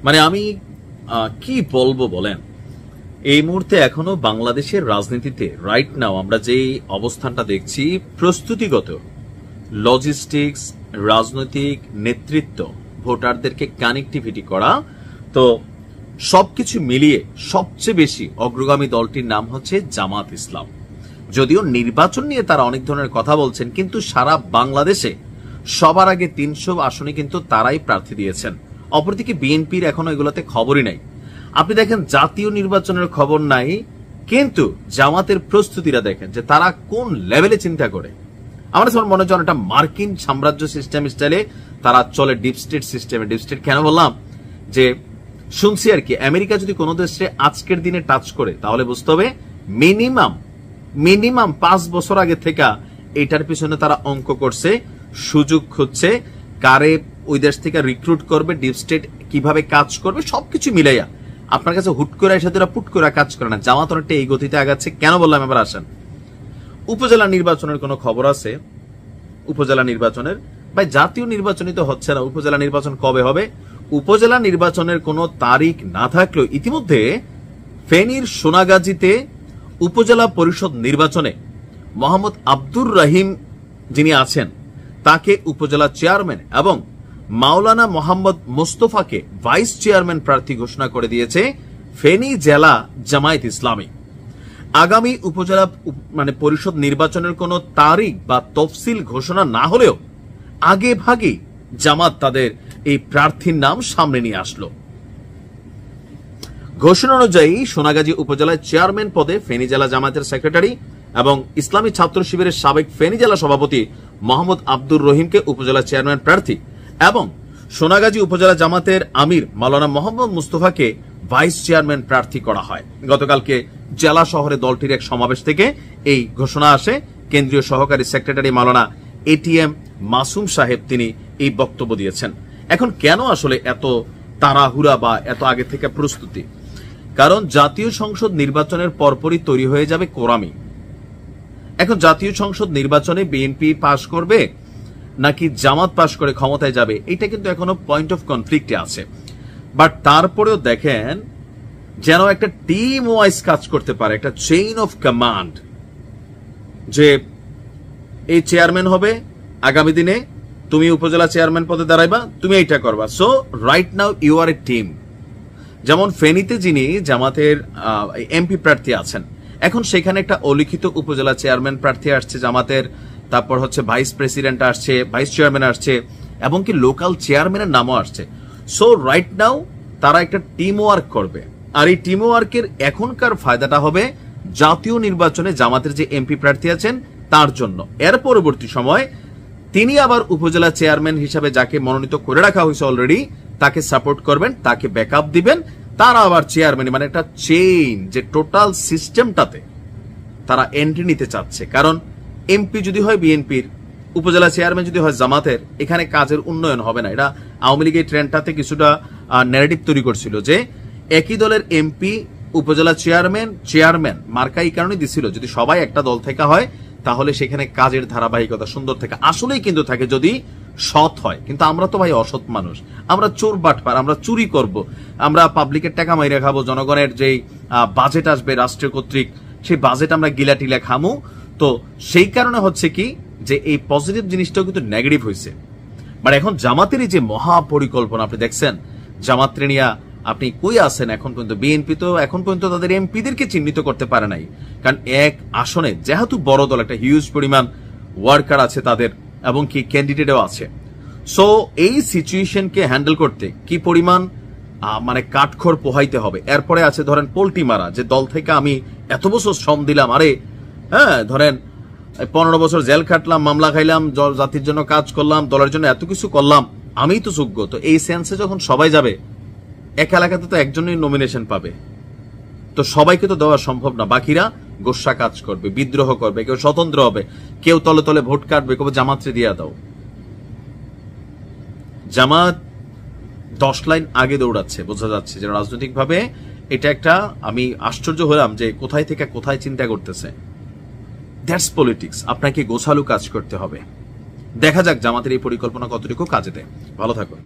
মানে আমি কি বলবো বলেন, এই মুহূর্তে এখনো বাংলাদেশের রাজনীতিতে রাইট নাও আমরা যে অবস্থানটা দেখছি, প্রস্তুতিগত, লজিস্টিক্স, রাজনৈতিক নেতৃত্ব, ভোটারদেরকে কানেক্টিভিটি করা, তো সবকিছু মিলিয়ে সবচেয়ে বেশি অগ্রগামী দলটির নাম হচ্ছে জামাত ইসলাম। যদিও নির্বাচন নিয়ে তারা অনেক ধরনের কথা বলছেন, কিন্তু সারা বাংলাদেশে সবার আগে 300 আসনে কিন্তু তারাই প্রার্থী দিয়েছেন। অপরদিকে বিএনপির এখনো এগুলোতে খবরই নাই। আপনি দেখেন জাতীয় নির্বাচনের খবর নাই, কিন্তু জামাতের প্রস্তুতিটা দেখেন যে তারা কোন লেভেলে চিন্তা করে। আমার মনে হয় একটা মার্কিন সাম্রাজ্য সিস্টেম স্টাইলে তারা চলে, ডিপ স্টেট সিস্টেমে। ডিপ স্টেট কেন বললাম, যে শুনছি আর কি, আমেরিকা যদি কোনো দেশে আজকের দিনে টাচ করে তাহলে বুঝতে হবে মিনিমাম 5 বছর আগে থেকে এটার পিছনে তারা অঙ্ক করছে, সুযোগ খুঁজছে, কারে ওই দেশ থেকে রিক্রুট করবে, ডিপ স্টেট কিভাবে কাজ করবে, সবকিছু মিলাইয়া। আপনার কাছে হুট করে এসে তারা পুট করে কাজ করে না। জামাত অনেকটা এই গতিতে আগাচ্ছে। কেন বললাম, এবার আসেন। উপজেলা নির্বাচনের কোনো খবর আছে? উপজেলা নির্বাচনের ভাই, জাতীয় নির্বাচনই তো হচ্ছে না, উপজেলা নির্বাচন কবে হবে? উপজেলা নির্বাচনের কোনো তারিখ না থাকলেও ইতিমধ্যে ফেনীর সোনাগাজীতে উপজেলা পরিষদ নির্বাচনে মোহাম্মদ আব্দুর রহিম যিনি আছেন তাকে উপজেলা চেয়ারম্যান এবং মাওলানা মোহাম্মদ মোস্তফাকে ভাইস চেয়ারম্যান প্রার্থী ঘোষণা করে দিয়েছে ফেনী জেলা জামায়াত ইসলামী। আগামী উপজেলা পরিষদ নির্বাচনের কোনো তারিখ বা তফসিল ঘোষণা না হলেও আগে ভাগে জামাত তাদের এই প্রার্থীর নাম সামনে নিয়ে আসলো। ঘোষণা অনুযায়ী সোনাগাজী উপজেলায় চেয়ারম্যান পদে ফেনী জেলা জামায়াতের সেক্রেটারি এবং ইসলামী ছাত্র শিবিরের সাবেক ফেনী জেলা সভাপতি মোহাম্মদ আব্দুর রহিমকে উপজেলা চেয়ারম্যান প্রার্থী এবং সোনাগাজী উপজেলা জামাতের আমির মাওলানা মোহাম্মদ মুস্তফাকে ভাইস চেয়ারম্যান প্রার্থী করা হয়। গতকালকে জেলা শহরে দলটির এক সমাবেশ থেকে এই ঘোষণা আসে। কেন্দ্রীয় সহকারী সেক্রেটারি মাওলানা এটিএম মাসুম সাহেব তিনি এই বক্তব্য দিয়েছেন। এখন কেন আসলে এত তাড়াহুড়া বা এত আগে থেকে প্রস্তুতি? কারণ জাতীয় সংসদ নির্বাচনের পরপরই তৈরি হয়ে যাবে কোরামি। এখন জাতীয় সংসদ নির্বাচনে বিএনপি পাশ করবে নাকি জামাত পাশ করে ক্ষমতায় যাবে, এটা কিন্তু এখনো পয়েন্ট অফ কনফ্লিক্টে আছে। বাট তারপরেও দেখেন যেন একটা টিম ওয়াইজ কাজ করতে পারে, একটা চেইন অফ কমান্ড, যে এই চেয়ারম্যান হবে আগামী দিনে, তুমি উপজেলা চেয়ারম্যান পদে দাঁড়াইবা, তুমি এইটা করবা। So right now you are a team. যেমন ফেনীতে যিনি জামাতের এমপি প্রার্থী আছেন, এখন সেখানে একটা অলিখিত উপজেলা চেয়ারম্যান প্রার্থী আসছে জামাতের, তারপর হচ্ছে ভাইস প্রেসিডেন্ট আসছে, ভাইস চেয়ারম্যান আসছে, এবং কি লোকাল চেয়ারম্যানের নামও আসছে। সো রাইট নাও তারা একটা টিম ওয়ার্ক করবে। আর এই টিম ওয়ার্কের এখনকার ফায়দাটা হবে জাতীয় নির্বাচনে জামাতের যে এমপি প্রার্থী আছেন তার জন্য। এর পরবর্তী সময় তিনি আবার উপজেলা চেয়ারম্যান হিসাবে যাকে মনোনীত করে রাখা হয়েছে অলরেডি, তাকে সাপোর্ট করবেন, তাকে ব্যাকআপ দিবেন, তারা আবার চেয়ারম্যান, মানে একটা চেইন, যে টোটাল সিস্টেমটাতে তারা এন্ট্রি নিতে চাচ্ছে। কারণ এমপি যদি হয় বিএনপির, উপজেলা চেয়ারম্যান যদি হয় জামাতের, এখানে কাজের উন্নয়ন হবে না। এটা আওয়ামী লীগের ট্রেন্ডটাতে কিছুটা ন্যারেটিভ তৈরি করছিল যে একই দলের এমপি উপজেলা চেয়ারম্যান মার্কা এই কারণে দিছিল, যদি সবাই একটা দল থেকে হয় তাহলে সেখানে কাজের ধারাবাহিকতা সুন্দর থাকে। আসলেই কিন্তু থাকে যদি সৎ হয়। কিন্তু আমরা তো ভাই অসৎ মানুষ, আমরা চোর বাটপার, আমরা চুরি করব, আমরা পাবলিকের টাকা মাইরে খাবো, জনগণের যেই বাজেট আসবে রাষ্ট্র কর্তৃক সেই বাজেট আমরা গিলাটিলা খামু। তো সেই কারণে হচ্ছে কি যে এই পজিটিভ জিনিসটাও কিন্তু নেগেটিভ হয়েছে। মানে এখন জামাতেরই যে মহাপরিকল্পনা আপনি দেখছেন, জামাত নিয়া আপনি কই আছেন এখন পর্যন্ত? বিএনপি তো এখন পর্যন্ত তাদের এমপিদেরকে চিহ্নিত করতে পারে নাই, কারণ এক আসনে যেহেতু বড় দল, একটা হিউজ পরিমাণ ওয়ার্কার আছে তাদের, এবং কি ক্যান্ডিডেটও আছে। সো এই সিচুয়েশনকে হ্যান্ডেল করতে কি পরিমাণ মানে কাঠখড় পোহাইতে হবে। এরপরে আছে ধরেন পোল্টি মারা, যে দল থেকে আমি এত বছর শ্রম দিলাম, আরে হ্যাঁ ধরেন 15 বছর জেল খাটলাম, মামলা খাইলাম, জাতির জন্য কাজ করলাম, দলের জন্য এত কিছু করলাম, আমিই তো যোগ্য। তো এই সেন্সে যখন সবাই যাবে, এক এলাকাতে তো একজনই নমিনেশন পাবে, তো সবাইকে তো দেওয়া সম্ভব না। বাকিরা গোসা কাজ করবে, বিদ্রোহ করবে, কেউ স্বতন্ত্র হবে, কেউ তলে তলে ভোট কাটবে, কেউ জামাতরে দিয়া দাও। জামাত 10 লাইন আগে দৌড়াচ্ছে, বোঝা যাচ্ছে যে রাজনৈতিক ভাবে এটা একটা, আমি আশ্চর্য হলাম যে কোথায় থেকে কোথায় চিন্তা করতেছে। That's politics. আপনাকে গোছালো কাজ করতে হবে। দেখা যাক জামাতের এই পরিকল্পনা কতটুকু কাজে দেয়। ভালো থাকুন।